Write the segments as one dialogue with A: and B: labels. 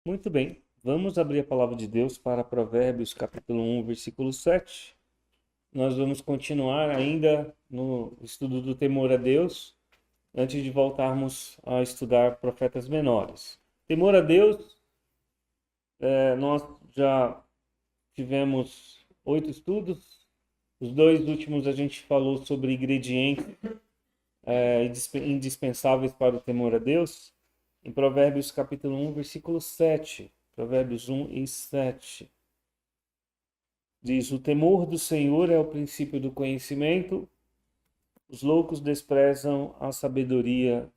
A: Muito bem, vamos abrir a palavra de Deus para Provérbios, capítulo 1, versículo 7. Nós vamos continuar ainda no estudo do temor a Deus, antes de voltarmos a estudar profetas menores. Temor a Deus, nós já tivemos 8 estudos. Os dois últimos a gente falou sobre ingredientes indispensáveis para o temor a Deus. Em Provérbios capítulo 1, versículo 7. Provérbios 1 e 7. Diz: o temor do Senhor é o princípio do conhecimento, os loucos desprezam a sabedoria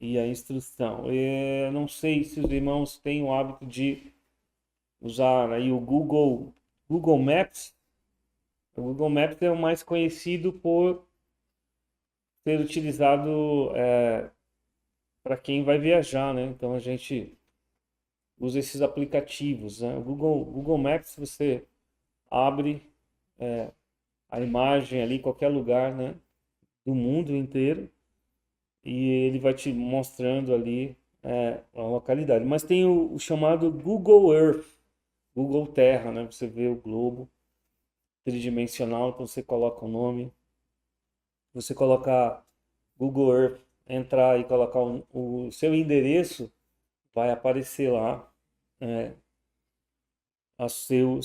A: e a instrução. Eu não sei se os irmãos têm o hábito de usar aí o Google Maps. O Google Maps é o mais conhecido por ser utilizado para quem vai viajar, né? Então a gente usa esses aplicativos, né? O Google Maps, você abre a imagem ali em qualquer lugar, né, do mundo inteiro, e ele vai te mostrando ali a localidade. Mas tem o chamado Google Earth, Google Terra, né? Você vê o globo tridimensional, então você coloca o nome, você colocar Google Earth, entrar e colocar o seu endereço, vai aparecer lá seu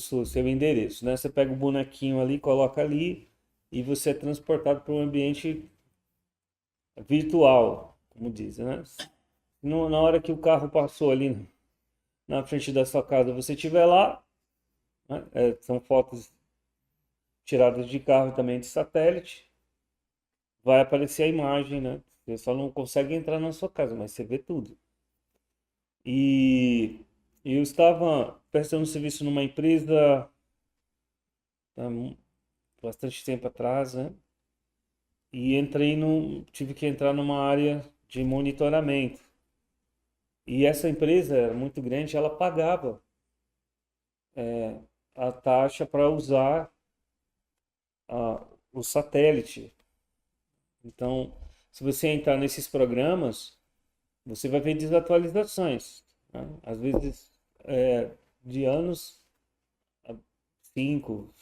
A: endereço, né? Você pega o bonequinho ali, coloca ali e você é transportado para um ambiente virtual, como dizem, né? Na hora que o carro passou ali na frente da sua casa, você estiver lá, né? São fotos tiradas de carro e também de satélite, vai aparecer a imagem, né? Você só não consegue entrar na sua casa, mas você vê tudo. E eu estava prestando serviço numa empresa há bastante tempo atrás, né? E tive que entrar numa área de monitoramento. E essa empresa era muito grande, ela pagava a taxa para usar o satélite. Então, se você entrar nesses programas, você vai ver desatualizações, né? Às vezes de anos, 5,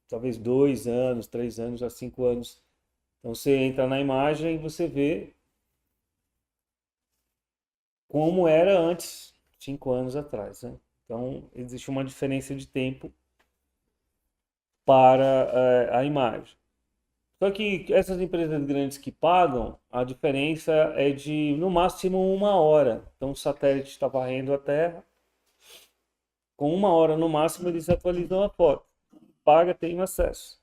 A: talvez 2 anos, 3 anos, a 5 anos. Então você entra na imagem e você vê como era antes, 5 anos atrás, né? Então existe uma diferença de tempo para a imagem. Só que essas empresas grandes que pagam, a diferença é de no máximo 1 hora. Então o satélite está varrendo a Terra, com 1 hora no máximo eles atualizam a foto. Paga, tem acesso.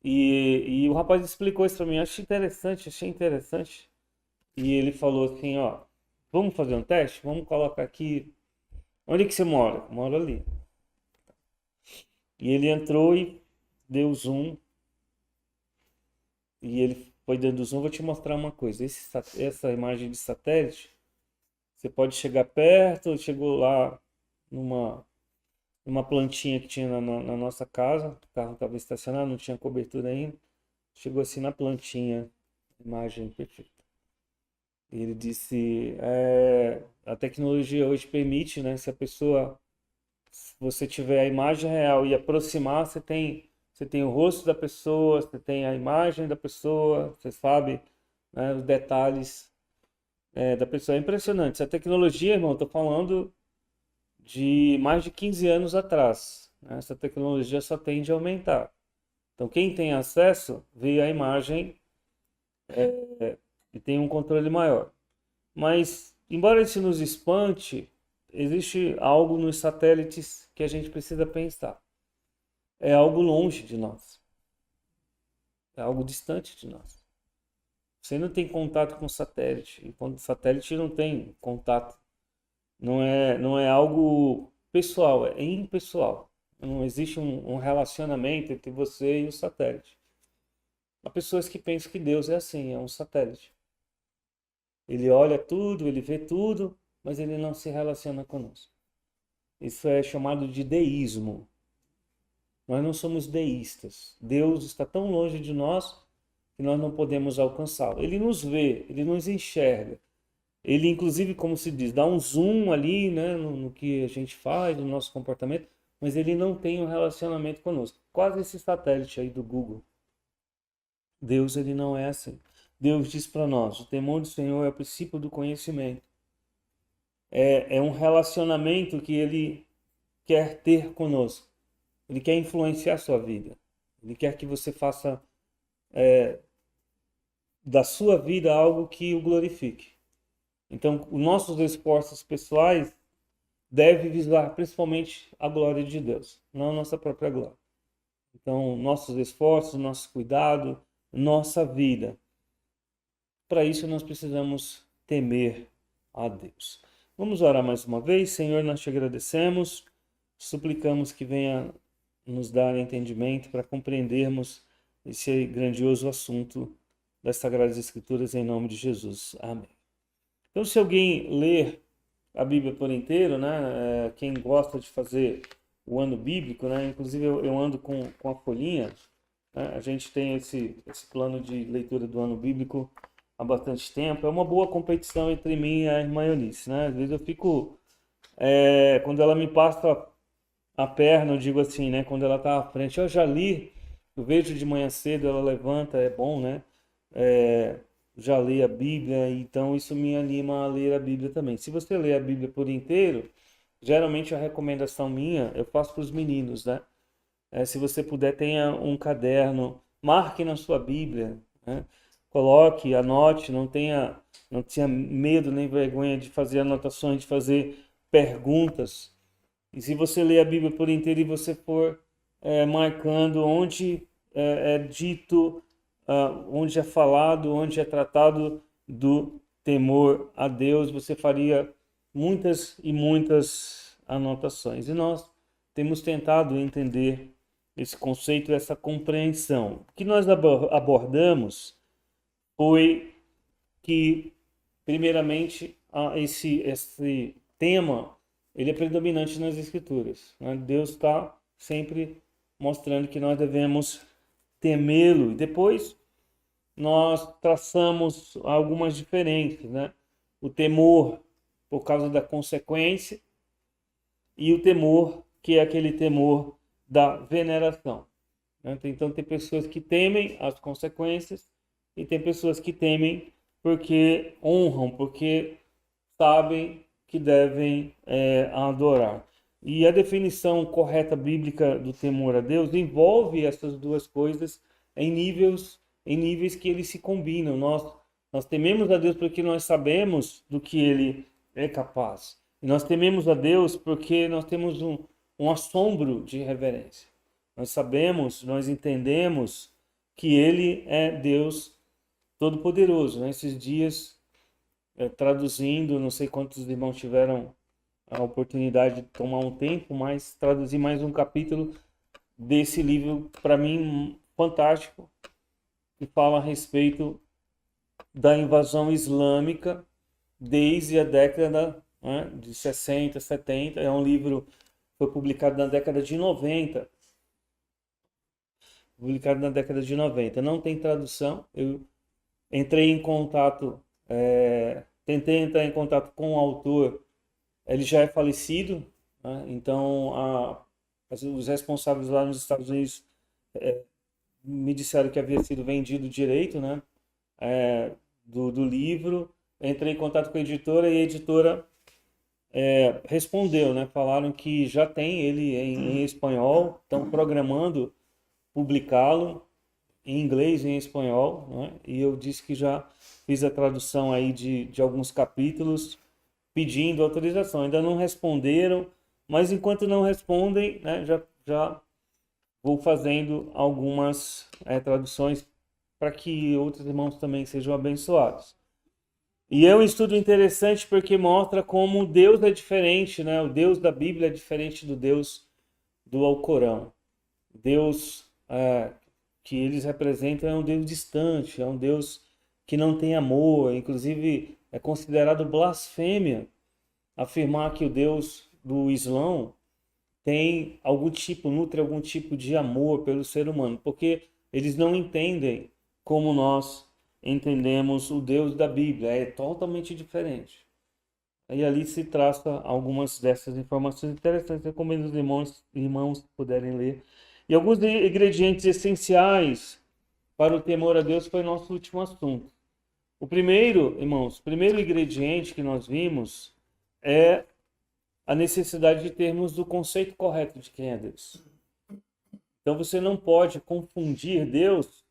A: E o rapaz explicou isso para mim, achei interessante. E ele falou assim, ó, vamos fazer um teste? Vamos colocar aqui. Onde é que você mora? Eu moro ali. E ele entrou e deu zoom. E ele foi dando zoom. Vou te mostrar uma coisa. Essa imagem de satélite, você pode chegar perto. Chegou lá numa, numa plantinha que tinha na nossa casa. O carro estava estacionado, não tinha cobertura ainda. Chegou assim na plantinha. Imagem perfeita. E ele disse: a tecnologia hoje permite, né? Se você tiver a imagem real e aproximar, você tem o rosto da pessoa, você tem a imagem da pessoa, você sabe, né, os detalhes da pessoa. É impressionante. Essa tecnologia, irmão, estou falando de mais de 15 anos atrás, né? Essa tecnologia só tende a aumentar. Então, quem tem acesso vê a imagem e tem um controle maior. Mas, embora isso nos espante, existe algo nos satélites que a gente precisa pensar. É algo longe de nós, é algo distante de nós. Você não tem contato com o satélite, e quando o satélite não tem contato, não é algo pessoal, é impessoal. Não existe um relacionamento entre você e o satélite. Há pessoas que pensam que Deus é assim, é um satélite. Ele olha tudo, ele vê tudo, mas ele não se relaciona conosco. Isso é chamado de deísmo. Nós não somos deístas. Deus está tão longe de nós que nós não podemos alcançá-lo. Ele nos vê, ele nos enxerga, Ele, inclusive, como se diz, dá um zoom ali, né, no que a gente faz, no nosso comportamento, mas ele não tem um relacionamento conosco. Quase esse satélite aí do Google. Deus, ele não é assim. Deus diz para nós: o temor do Senhor é o princípio do conhecimento. É um relacionamento que ele quer ter conosco. Ele quer influenciar a sua vida. Ele quer que você faça da sua vida algo que o glorifique. Então, os nossos esforços pessoais devem visar principalmente a glória de Deus, não a nossa própria glória. Então, nossos esforços, nosso cuidado, nossa vida. Para isso, nós precisamos temer a Deus. Vamos orar mais uma vez. Senhor, nós te agradecemos, suplicamos que venha nos dar entendimento para compreendermos esse grandioso assunto das Sagradas Escrituras em nome de Jesus. Amém. Então, se alguém ler a Bíblia por inteiro, né, quem gosta de fazer o ano bíblico, né, inclusive eu ando com a folhinha, né, a gente tem esse plano de leitura do ano bíblico há bastante tempo, é uma boa competição entre mim e a irmã Eunice, né, às vezes eu fico, quando ela me passa a perna, eu digo assim, né, quando ela está à frente, eu já li, eu vejo de manhã cedo, ela levanta, é bom, né, é, já li a Bíblia, então isso me anima a ler a Bíblia também. Se você ler a Bíblia por inteiro, geralmente a recomendação minha, eu faço para os meninos, né? Se você puder, tenha um caderno, marque na sua Bíblia, né? Coloque, anote, não tenha medo nem vergonha de fazer anotações, de fazer perguntas. E se você ler a Bíblia por inteiro e você for marcando onde é dito, onde é falado, onde é tratado do temor a Deus, você faria muitas e muitas anotações. E nós temos tentado entender esse conceito, essa compreensão. O que nós abordamos foi que, primeiramente, esse tema ele é predominante nas Escrituras, né? Deus está sempre mostrando que nós devemos temê-lo. E depois nós traçamos algumas diferenças, né? O temor por causa da consequência e o temor que é aquele temor da veneração, né? Então tem pessoas que temem as consequências e tem pessoas que temem porque honram, porque sabem que devem adorar. E a definição correta bíblica do temor a Deus envolve essas duas coisas em níveis que eles se combinam. Nós tememos a Deus porque nós sabemos do que Ele é capaz. E nós tememos a Deus porque nós temos um assombro de reverência. Nós sabemos, nós entendemos que Ele é Deus Todo-Poderoso. Nesses dias, traduzindo, não sei quantos irmãos tiveram a oportunidade de tomar um tempo, mas traduzir mais um capítulo desse livro, para mim, fantástico, que fala a respeito da invasão islâmica desde a década, né, de 60, 70. É um livro que foi publicado na década de 90. Publicado na década de 90. Não tem tradução. Eu entrei em contato, tentei entrar em contato com o autor. Ele já é falecido, né? Então os responsáveis lá nos Estados Unidos me disseram que havia sido vendido direito, né, do livro. Entrei em contato com a editora e a editora respondeu, né? Falaram que já tem ele em espanhol, estão programando publicá-lo em inglês e em espanhol, né? E eu disse que já fiz a tradução aí de alguns capítulos pedindo autorização. Ainda não responderam, mas enquanto não respondem, né, já vou fazendo algumas traduções para que outros irmãos também sejam abençoados. E é um estudo interessante porque mostra como Deus é diferente, né? O Deus da Bíblia é diferente do Deus do Alcorão. Deus que eles representam é um Deus distante, é um Deus que não tem amor. Inclusive é considerado blasfêmia afirmar que o Deus do Islão tem nutre algum tipo de amor pelo ser humano, porque eles não entendem como nós entendemos o Deus da Bíblia. É totalmente diferente. E ali se traça algumas dessas informações interessantes. Recomendo os irmãos puderem ler. E alguns ingredientes essenciais para o temor a Deus foi nosso último assunto. O primeiro, irmãos, o primeiro ingrediente que nós vimos é a necessidade de termos o conceito correto de quem é Deus. Então você não pode confundir Deus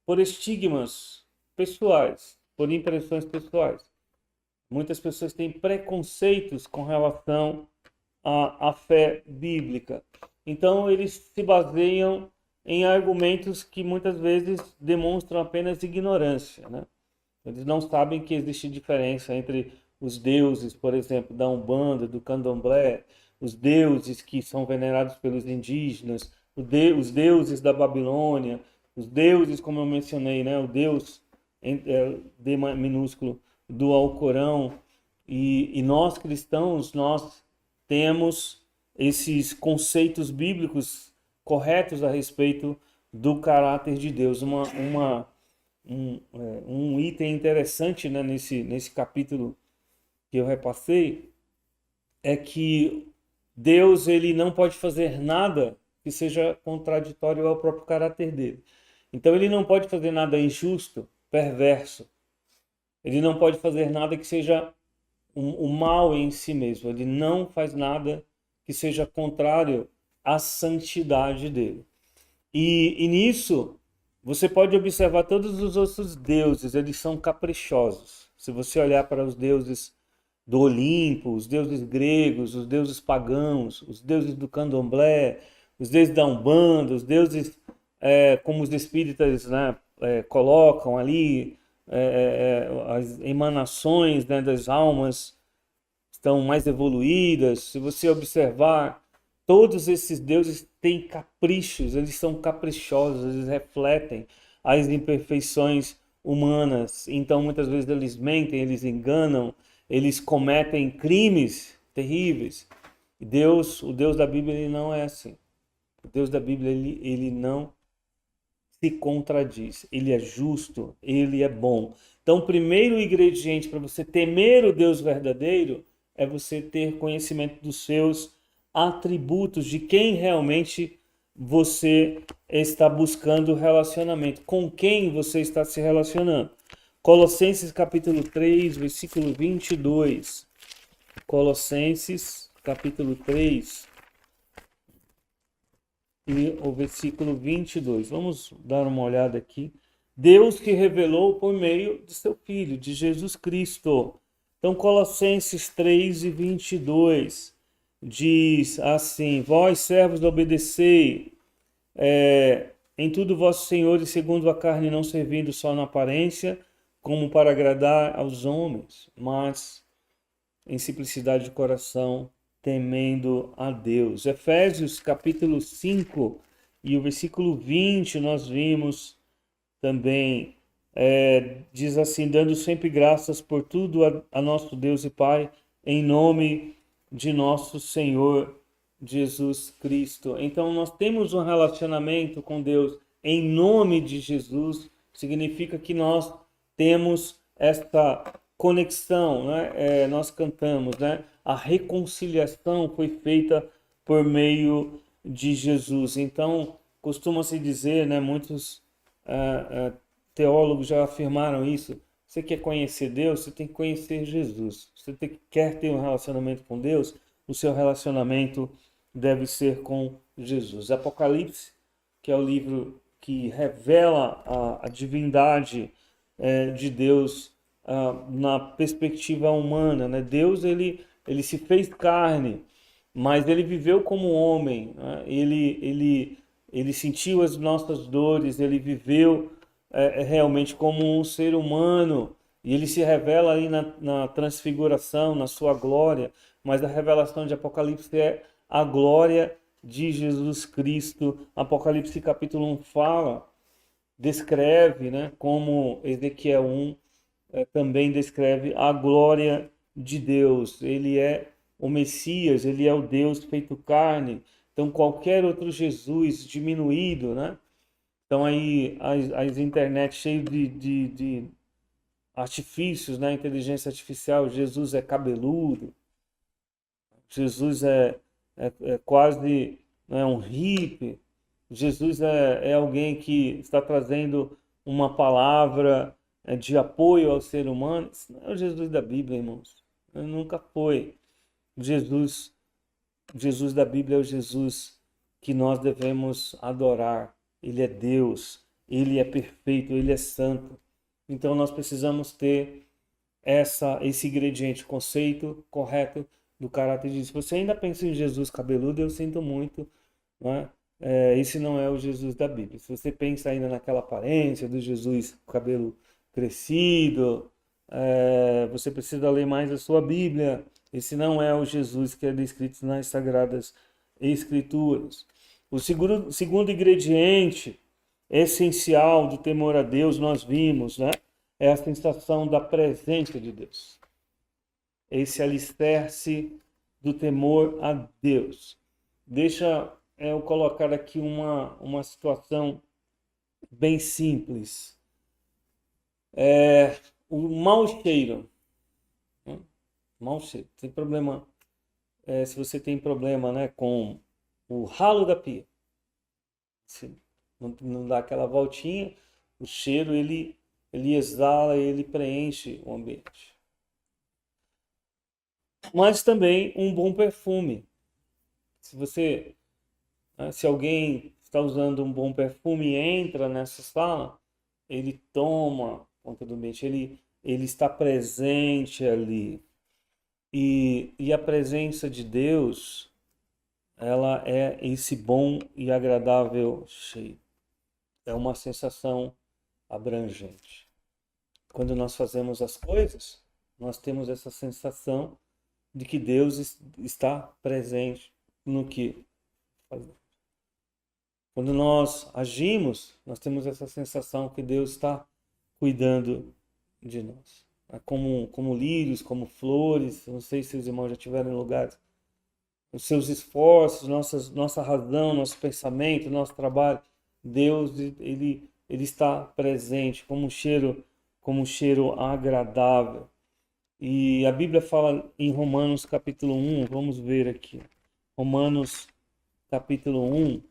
A: por estigmas pessoais, por impressões pessoais. Muitas pessoas têm preconceitos com relação à fé bíblica. Então eles se baseiam em argumentos que muitas vezes demonstram apenas ignorância, né? Eles não sabem que existe diferença entre os deuses, por exemplo, da Umbanda, do Candomblé, os deuses que são venerados pelos indígenas, os deuses da Babilônia, os deuses, como eu mencionei, né? O Deus D minúsculo do Alcorão. E nós cristãos, nós temos esses conceitos bíblicos corretos a respeito do caráter de Deus. Um item interessante, né, nesse capítulo que eu repassei é que Deus ele não pode fazer nada que seja contraditório ao próprio caráter dele. Então ele não pode fazer nada injusto, perverso. Ele não pode fazer nada que seja o mal em si mesmo. Ele não faz nada que seja contrário à santidade dele. E nisso, você pode observar todos os outros deuses, eles são caprichosos. Se você olhar para os deuses do Olimpo, os deuses gregos, os deuses pagãos, os deuses do candomblé, os deuses da Umbanda, os deuses como os espíritas, né, colocam ali, as emanações, né, das almas estão mais evoluídas. Se você observar, todos esses deuses têm caprichos, eles são caprichosos, eles refletem as imperfeições humanas. Então, muitas vezes eles mentem, eles enganam, eles cometem crimes terríveis. Deus, o Deus da Bíblia, ele não é assim. O Deus da Bíblia, ele não se contradiz. Ele é justo, ele é bom. Então, o primeiro ingrediente para você temer o Deus verdadeiro é você ter conhecimento dos seus atributos, de quem realmente você está buscando relacionamento, com quem você está se relacionando. Colossenses capítulo 3, versículo 22. Colossenses capítulo 3 e o versículo 22. Vamos dar uma olhada aqui. Deus que revelou por meio de seu Filho, de Jesus Cristo. Então, Colossenses 3 e 22 diz assim: vós, servos, obedecei em tudo vossos senhores, segundo a carne, não servindo só na aparência, como para agradar aos homens, mas em simplicidade de coração, temendo a Deus. Efésios capítulo 5 e o versículo 20, nós vimos também, diz assim: dando sempre graças por tudo a nosso Deus e Pai, em nome de nosso Senhor Jesus Cristo. Então nós temos um relacionamento com Deus em nome de Jesus, significa que nós temos esta conexão, né? Nós cantamos, né? A reconciliação foi feita por meio de Jesus. Então costuma-se dizer, né? Muitos teólogos já afirmaram isso. Você quer conhecer Deus, você tem que conhecer Jesus. Você quer ter um relacionamento com Deus, o seu relacionamento deve ser com Jesus. Apocalipse, que é o livro que revela a divindade de Deus na perspectiva humana, né? Deus ele se fez carne, mas ele viveu como homem, né? Ele sentiu as nossas dores, ele viveu realmente como um ser humano, e ele se revela aí na transfiguração, na sua glória, mas a revelação de Apocalipse é a glória de Jesus Cristo. Apocalipse capítulo 1 descreve, né, como Ezequiel 1 também descreve a glória de Deus. Ele é o Messias, ele é o Deus feito carne. Então qualquer outro Jesus diminuído, né, Então aí as internet cheias de artifícios, né? Inteligência artificial. Jesus é cabeludo, Jesus é quase, né, um hippie, Jesus é alguém que está trazendo uma palavra de apoio ao ser humano. Isso não é o Jesus da Bíblia, irmãos. Ele nunca foi. Jesus, Jesus da Bíblia é o Jesus que nós devemos adorar. Ele é Deus, ele é perfeito, ele é santo. Então nós precisamos ter esse ingrediente, conceito correto do caráter de Deus. Se você ainda pensa em Jesus cabeludo, eu sinto muito, né? Esse não é o Jesus da Bíblia. Se você pensa ainda naquela aparência do Jesus com cabelo crescido, você precisa ler mais a sua Bíblia. Esse não é o Jesus que é descrito nas Sagradas Escrituras. O segundo ingrediente essencial do temor a Deus, nós vimos, né? É a sensação da presença de Deus. Esse alicerce do temor a Deus. Deixa eu colocar aqui uma situação bem simples. O mau cheiro. Né? Mau cheiro. Tem problema, se você tem problema, né, com o ralo da pia. Se não dá aquela voltinha, o cheiro ele exala, ele preenche o ambiente. Mas também um bom perfume. Se alguém está usando um bom perfume e entra nessa sala, ele toma conta do ambiente, ele está presente ali. E a presença de Deus, ela é esse bom e agradável cheiro. É uma sensação abrangente. Quando nós fazemos as coisas, nós temos essa sensação de que Deus está presente no que fazemos. Quando nós agimos, nós temos essa sensação que Deus está cuidando de nós. Como lírios, como flores, não sei se os irmãos já tiveram em lugares. Os seus esforços, nossa razão, nosso pensamento, nosso trabalho, Deus ele está presente como um cheiro agradável. E a Bíblia fala em Romanos capítulo 1, vamos ver aqui. Romanos capítulo 1,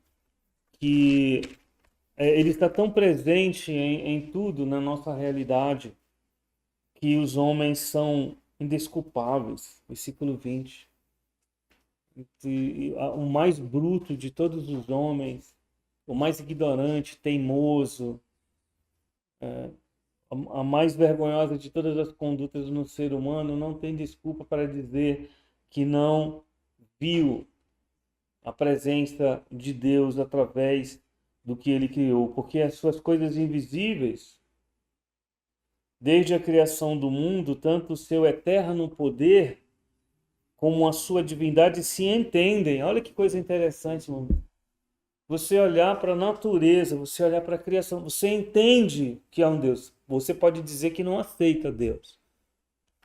A: que ele está tão presente em tudo, na nossa realidade, que os homens são indesculpáveis. Versículo 20. O mais bruto de todos os homens, o mais ignorante, teimoso, a mais vergonhosa de todas as condutas no ser humano, não tem desculpa para dizer que não viu a presença de Deus através do que ele criou, porque as suas coisas invisíveis, desde a criação do mundo, tanto o seu eterno poder como a sua divindade se entendem. Olha que coisa interessante, irmão. Você olhar para a natureza, você olhar para a criação, você entende que há um Deus. Você pode dizer que não aceita Deus,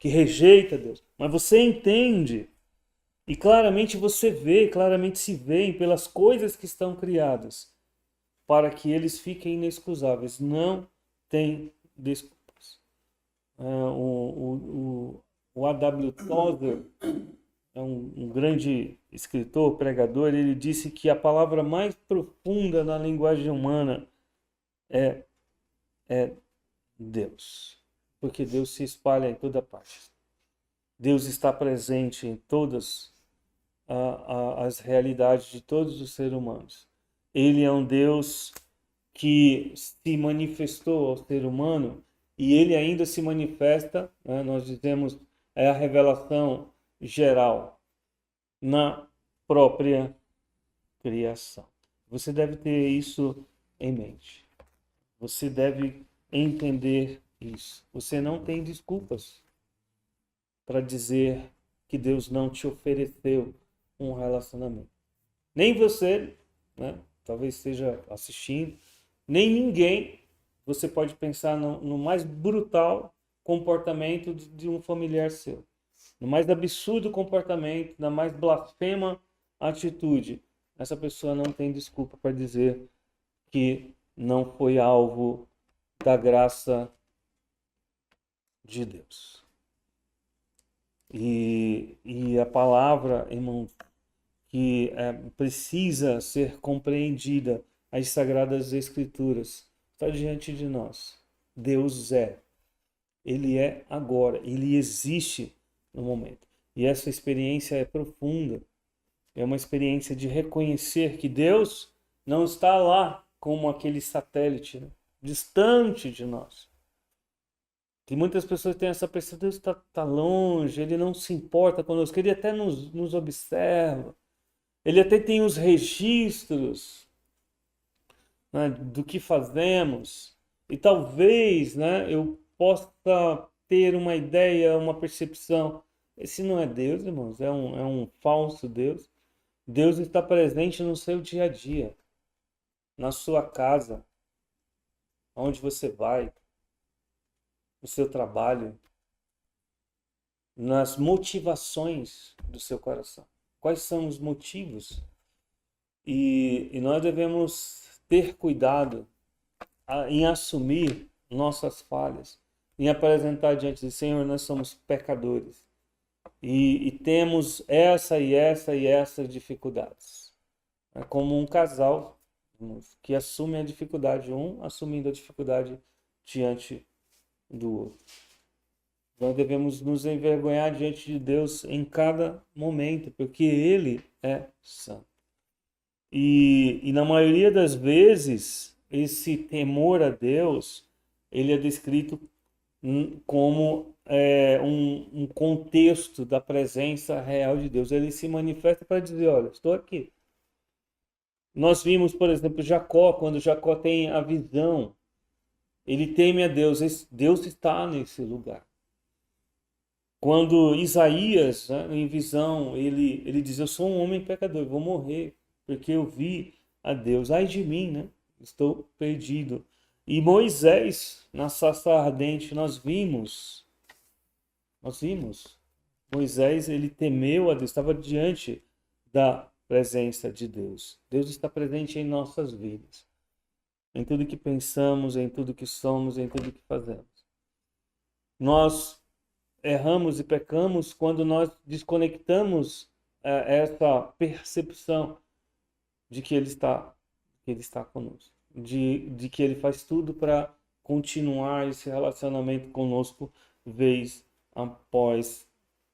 A: que rejeita Deus, mas você entende. E claramente você vê, claramente se veem pelas coisas que estão criadas, para que eles fiquem inexcusáveis. Não tem desculpas. O A.W. Tozer é um grande escritor, pregador. Ele disse que a palavra mais profunda na linguagem humana é Deus, porque Deus se espalha em toda parte. Deus está presente em todas as realidades de todos os seres humanos. Ele é um Deus que se manifestou ao ser humano e ele ainda se manifesta, né, nós dizemos, é a revelação geral na própria criação. Você deve ter isso em mente. Você deve entender isso. Você não tem desculpas para dizer que Deus não te ofereceu um relacionamento. Nem você, né, talvez esteja assistindo, nem ninguém. Você pode pensar no mais brutal comportamento de um familiar seu, no mais absurdo comportamento, na mais blasfema atitude. Essa pessoa não tem desculpa para dizer que não foi alvo da graça de Deus. E a palavra, irmãos, que precisa ser compreendida, as Sagradas Escrituras, está diante de nós. Deus é. Ele é agora. Ele existe no momento. E essa experiência é profunda. É uma experiência de reconhecer que Deus não está lá como aquele satélite, né, distante de nós. Que muitas pessoas têm essa percepção, Deus está longe, Ele não se importa conosco, Ele até nos observa, Ele até tem os registros, né, do que fazemos, e talvez, né, eu possa ter uma ideia, uma percepção. Esse não é Deus, irmãos, é um falso Deus. Deus está presente no seu dia a dia, na sua casa, onde você vai, no seu trabalho, nas motivações do seu coração. Quais são os motivos? E nós devemos ter cuidado em assumir nossas falhas, em apresentar diante do Senhor, nós somos pecadores. E temos essa e essa e essas dificuldades. É como um casal que assume a dificuldade, um assumindo a dificuldade diante do outro. Nós devemos nos envergonhar diante de Deus em cada momento, porque Ele é santo. E na maioria das vezes, esse temor a Deus, ele é descrito como um contexto da presença real de Deus. Ele se manifesta para dizer, olha, estou aqui. Nós vimos, por exemplo, Jacó, quando Jacó tem a visão, ele teme a Deus, Deus está nesse lugar. Quando Isaías, né, em visão, ele diz, eu sou um homem pecador, vou morrer, porque eu vi a Deus. Ai de mim, né? Estou perdido. E Moisés, na sarça ardente, nós vimos, Moisés, ele temeu a Deus, estava diante da presença de Deus. Deus está presente em nossas vidas, em tudo que pensamos, em tudo que somos, em tudo que fazemos. Nós erramos e pecamos quando nós desconectamos essa percepção de que Ele está conosco, de que Ele faz tudo para continuar esse relacionamento conosco vez após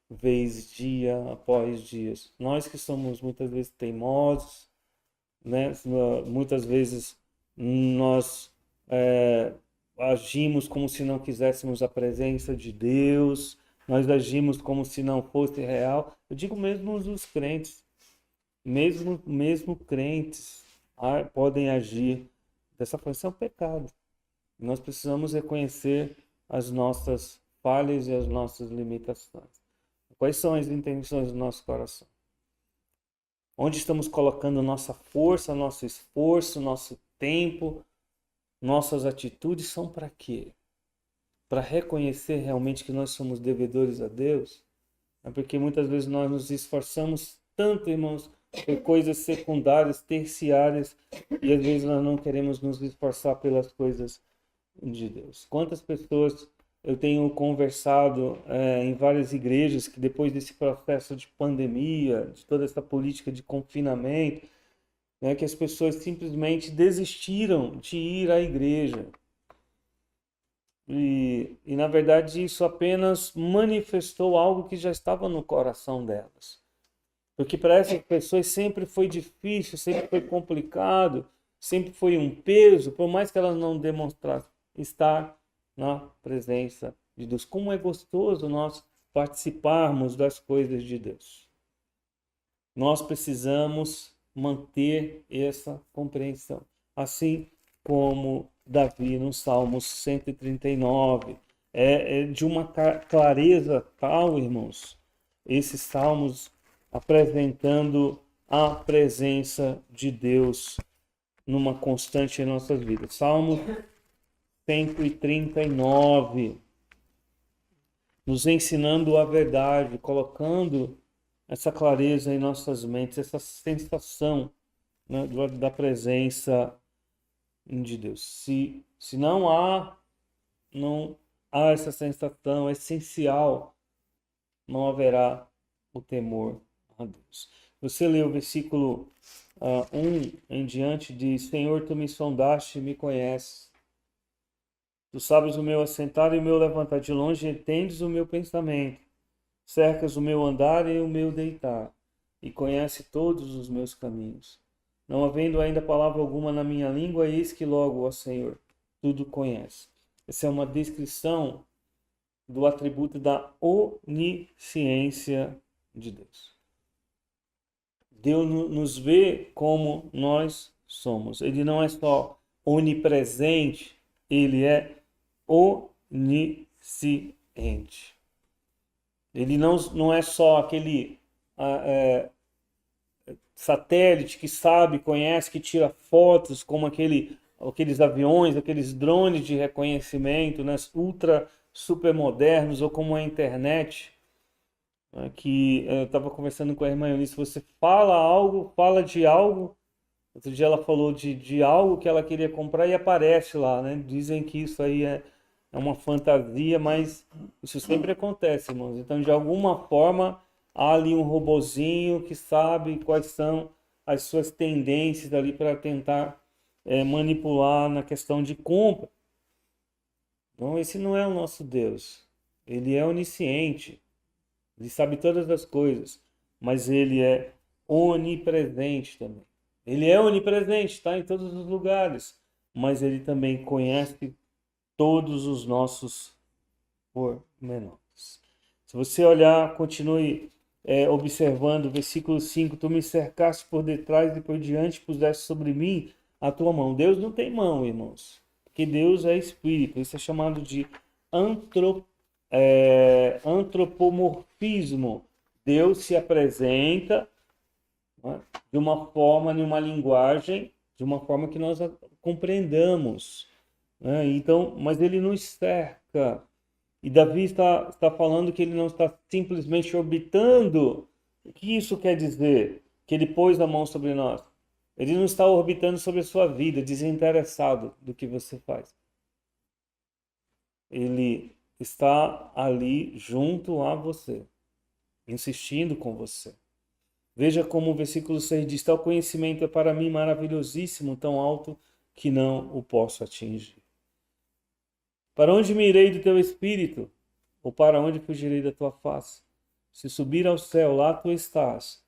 A: vez, dia após dia. Nós que somos muitas vezes teimosos, né? Muitas vezes nós agimos como se não quiséssemos a presença de Deus, nós agimos como se não fosse real. Eu digo mesmo os crentes, mesmo crentes podem agir dessa forma. Isso é um pecado. Nós precisamos reconhecer as nossas falhas e as nossas limitações. Quais são as intenções do nosso coração? Onde estamos colocando nossa força, nosso esforço, nosso tempo, nossas atitudes são para quê? Para reconhecer realmente que nós somos devedores a Deus? É porque muitas vezes nós nos esforçamos tanto, irmãos, por coisas secundárias, terciárias, e às vezes nós não queremos nos esforçar pelas coisas de Deus. Quantas pessoas eu tenho conversado em várias igrejas que depois desse processo de pandemia, de toda essa política de confinamento, né, que as pessoas simplesmente desistiram de ir à igreja. E na verdade isso apenas manifestou algo que já estava no coração delas. Porque para essas pessoas sempre foi difícil, sempre foi complicado, sempre foi um peso, por mais que elas não demonstrassem estar na presença de Deus. Como é gostoso nós participarmos das coisas de Deus. Nós precisamos manter essa compreensão. Assim como Davi no Salmo 139. É de uma clareza tal, irmãos, esses salmos apresentando a presença de Deus numa constante em nossas vidas. Salmo 139, nos ensinando a verdade, colocando essa clareza em nossas mentes, essa sensação, né, da presença de Deus. Se não há essa sensação essencial, não haverá o temor a Deus. Você lê o versículo 1 em diante, diz: Senhor, tu me sondaste e me conheces. Tu sabes o meu assentar e o meu levantar, de longe entendes o meu pensamento. Cercas o meu andar e o meu deitar, e conhece todos os meus caminhos. Não havendo ainda palavra alguma na minha língua, eis que logo, ó Senhor, tudo conhece. Essa é uma descrição do atributo da onisciência de Deus. Deus nos vê como nós somos. Ele não é só onipresente, ele é onisciente. Ele não é só aquele satélite que sabe, conhece, que tira fotos, como aqueles aviões, aqueles drones de reconhecimento, né, ultra super modernos, ou como a internet, né, que eu estava conversando com a irmã Eunice, você fala de algo, outro dia ela falou de algo que ela queria comprar e aparece lá, né? Dizem que isso aí é uma fantasia, mas isso sempre acontece, irmãos. Então, de alguma forma, há ali um robozinho que sabe quais são as suas tendências ali para tentar manipular na questão de compra. Então, esse não é o nosso Deus. Ele é onisciente. Ele sabe todas as coisas, mas ele é onipresente também. Ele é onipresente, está em todos os lugares, mas ele também conhece todos os nossos pormenores. Se você olhar, continue observando o versículo 5: Tu me cercaste por detrás e por diante, puseste sobre mim a tua mão. Deus não tem mão, irmãos, porque Deus é espírito. Isso é chamado de antropomorfismo. Deus se apresenta, né, de uma forma, de uma linguagem, de uma forma que nós compreendamos, né? Então, mas ele nos cerca. E Davi está falando que ele não está simplesmente orbitando. O que isso quer dizer? Que ele pôs a mão sobre nós. Ele não está orbitando sobre a sua vida, desinteressado do que você faz. Ele está ali junto a você, insistindo com você. Veja como o versículo 6 diz: Tal conhecimento é para mim maravilhosíssimo, tão alto que não o posso atingir. Para onde me irei do teu espírito? Ou para onde fugirei da tua face? Se subir ao céu, lá tu estás.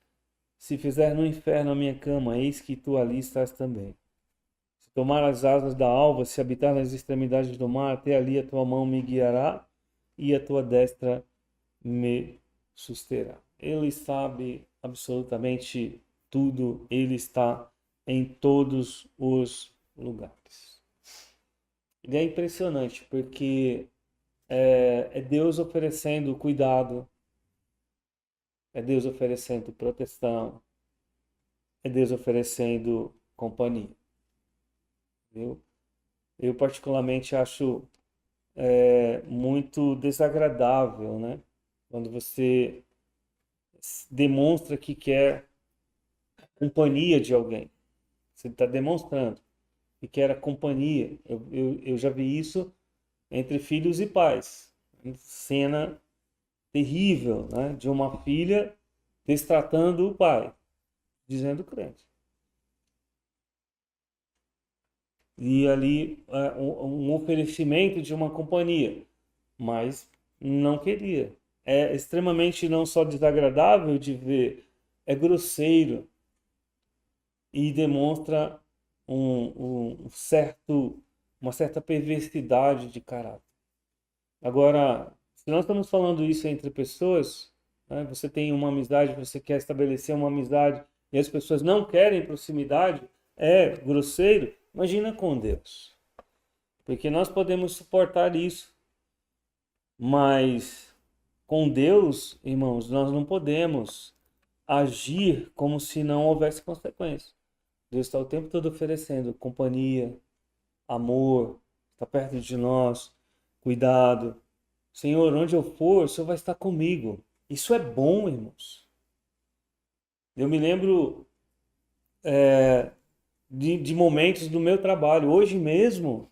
A: Se fizer no inferno a minha cama, eis que tu ali estás também. Se tomar as asas da alva, se habitar nas extremidades do mar, até ali a tua mão me guiará e a tua destra me susterá. Ele sabe absolutamente tudo, ele está em todos os lugares. E é impressionante, porque é Deus oferecendo cuidado, é Deus oferecendo proteção, é Deus oferecendo companhia. Viu? Eu particularmente acho muito desagradável, né? Quando você demonstra que quer companhia de alguém. Você está demonstrando que quer a companhia. Eu já vi isso entre filhos e pais. Cena terrível, né? De uma filha destratando o pai, dizendo crente. E ali um oferecimento de uma companhia, mas não queria. É extremamente não só desagradável de ver, é grosseiro e demonstra uma certa perversidade de caráter. Agora, se nós estamos falando isso entre pessoas, né, você tem uma amizade, você quer estabelecer uma amizade e as pessoas não querem proximidade, é grosseiro, imagina com Deus. Porque nós podemos suportar isso, mas com Deus, irmãos, nós não podemos agir como se não houvesse consequência. Deus está o tempo todo oferecendo companhia, amor, está perto de nós, cuidado. Senhor, onde eu for, o Senhor vai estar comigo. Isso é bom, irmãos. Eu me lembro de momentos do meu trabalho. Hoje mesmo,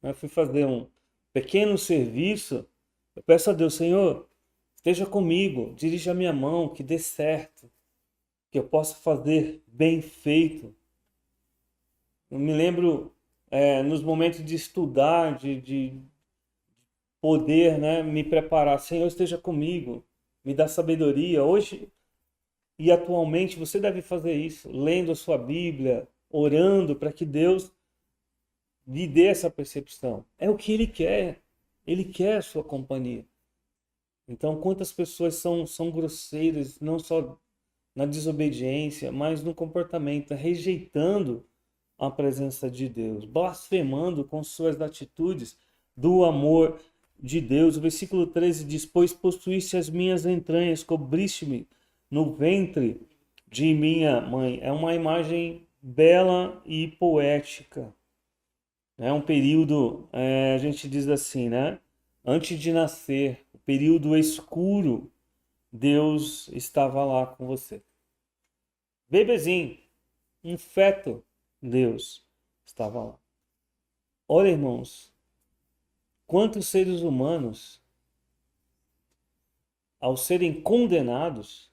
A: né, fui fazer um pequeno serviço. Eu peço a Deus, Senhor, esteja comigo, dirija a minha mão, que dê certo, que eu possa fazer bem feito. Eu me lembro nos momentos de estudar, de poder, né, me preparar. Senhor, esteja comigo, me dá sabedoria. Hoje e atualmente você deve fazer isso, lendo a sua Bíblia, orando para que Deus lhe dê essa percepção. É o que Ele quer. Ele quer a sua companhia. Então, quantas pessoas são grosseiras, não só na desobediência, mas no comportamento, rejeitando a presença de Deus, blasfemando com suas atitudes do amor de Deus. O versículo 13 diz: Pois possuíste as minhas entranhas, cobriste-me no ventre de minha mãe. É uma imagem bela e poética. É um período, a gente diz assim, né? Antes de nascer, o período escuro, Deus estava lá com você. Bebezinho, um feto, Deus estava lá. Olha, irmãos, quantos seres humanos, ao serem condenados,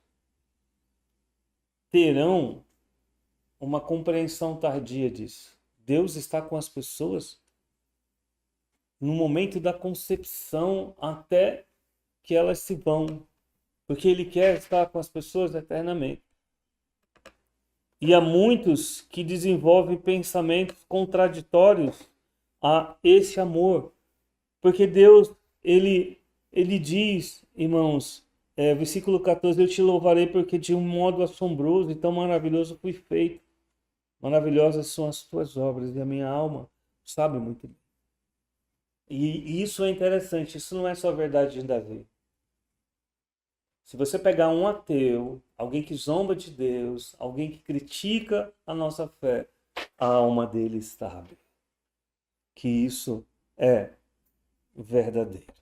A: terão uma compreensão tardia disso. Deus está com as pessoas no momento da concepção até que elas se vão, porque Ele quer estar com as pessoas eternamente. E há muitos que desenvolvem pensamentos contraditórios a esse amor, porque Deus, ele diz, irmãos, versículo 14, eu te louvarei porque de um modo assombroso e tão maravilhoso fui feito. Maravilhosas são as tuas obras e a minha alma sabe muito bem. E isso é interessante, isso não é só verdade de Davi. Se você pegar um ateu, alguém que zomba de Deus, alguém que critica a nossa fé, a alma dele sabe que isso é verdadeiro.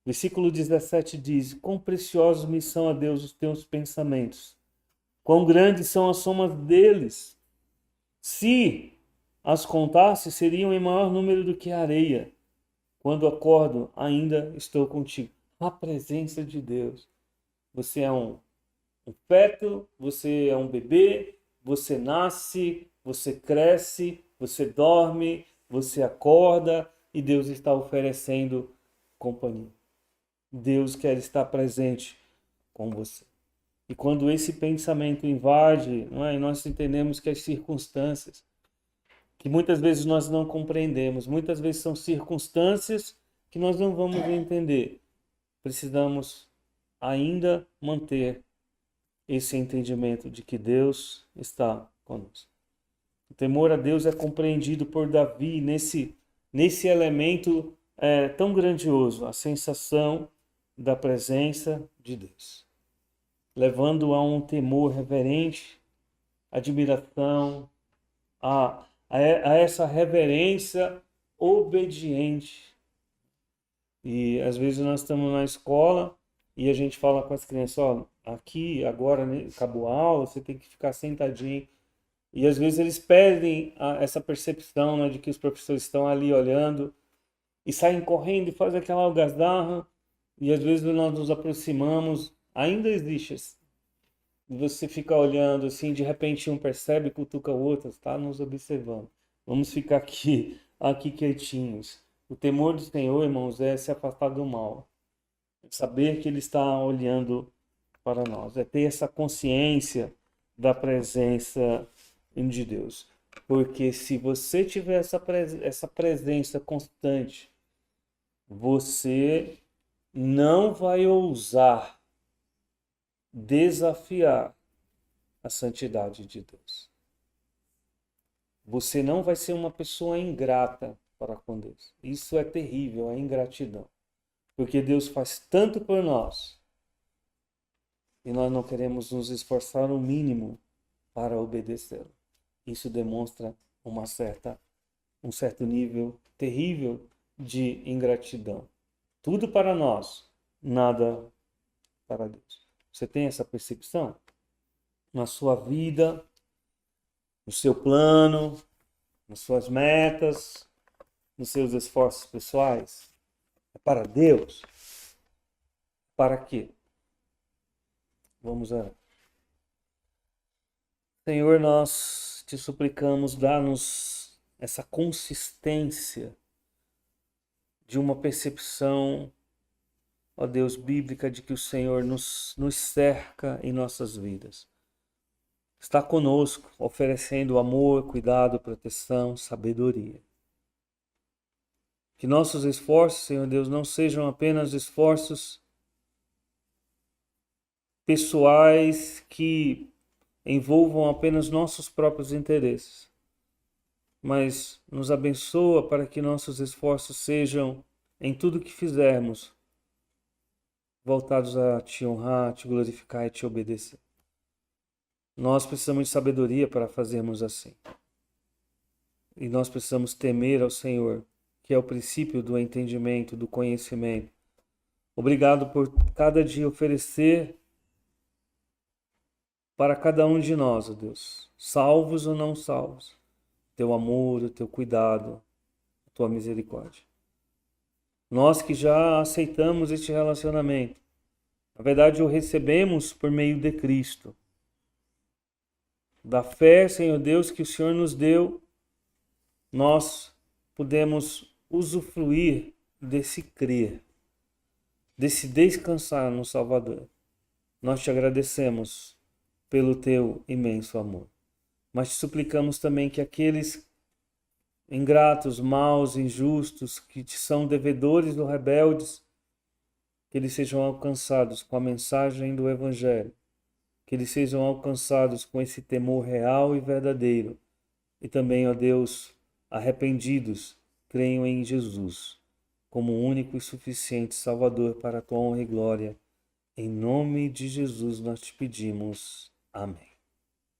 A: Versículo 17 diz: Quão preciosos me são a Deus os teus pensamentos, quão grandes são as somas deles. Se as contasse, seriam em maior número do que a areia. Quando acordo, ainda estou contigo. A presença de Deus. Você é um feto, você é um bebê, você nasce, você cresce, você dorme, você acorda e Deus está oferecendo companhia. Deus quer estar presente com você. E quando esse pensamento invade, não é? E nós entendemos que as circunstâncias, que muitas vezes nós não compreendemos, muitas vezes são circunstâncias que nós não vamos entender. Precisamos ainda manter esse entendimento de que Deus está conosco. O temor a Deus é compreendido por Davi nesse elemento tão grandioso, a sensação da presença de Deus, levando a um temor reverente, admiração, a essa reverência obediente. E às vezes nós estamos na escola e a gente fala com as crianças, ó, aqui, agora, né, acabou a aula, você tem que ficar sentadinho. E às vezes eles perdem essa percepção, né, de que os professores estão ali olhando e saem correndo e fazem aquela algazarra. E às vezes nós nos aproximamos, ainda existe isso. Você fica olhando assim, de repente um percebe, cutuca o outro, está nos observando. Vamos ficar aqui quietinhos. O temor do Senhor, irmãos, é se afastar do mal. É saber que Ele está olhando para nós. É ter essa consciência da presença de Deus. Porque se você tiver essa presença constante, você não vai ousar desafiar a santidade de Deus. Você não vai ser uma pessoa ingrata para com Deus. Isso é terrível, a ingratidão. Porque Deus faz tanto por nós e nós não queremos nos esforçar o mínimo para obedecê-lo. Isso demonstra um certo nível terrível de ingratidão. Tudo para nós, nada para Deus. Você tem essa percepção? Na sua vida, no seu plano, nas suas metas, nos seus esforços pessoais? É para Deus? Para quê? Vamos lá. Senhor, nós te suplicamos, dá-nos essa consistência de uma percepção, ó Deus, bíblica de que o Senhor nos cerca em nossas vidas. Está conosco, oferecendo amor, cuidado, proteção, sabedoria. Que nossos esforços, Senhor Deus, não sejam apenas esforços pessoais que envolvam apenas nossos próprios interesses, mas nos abençoa para que nossos esforços sejam, em tudo que fizermos, voltados a te honrar, te glorificar e te obedecer. Nós precisamos de sabedoria para fazermos assim. E nós precisamos temer ao Senhor, que é o princípio do entendimento, do conhecimento. Obrigado por cada dia oferecer para cada um de nós, ó Deus, salvos ou não salvos, teu amor, o teu cuidado, a tua misericórdia. Nós que já aceitamos este relacionamento, na verdade o recebemos por meio de Cristo. Da fé, Senhor Deus, que o Senhor nos deu, nós podemos usufruir desse crer, desse descansar no Salvador. Nós te agradecemos pelo teu imenso amor. Mas te suplicamos também que aqueles ingratos, maus, injustos, que te são devedores ou rebeldes, que eles sejam alcançados com a mensagem do Evangelho, que eles sejam alcançados com esse temor real e verdadeiro, e também, ó Deus, arrependidos, creiam em Jesus como o único e suficiente Salvador para a tua honra e glória. Em nome de Jesus nós te pedimos. Amém.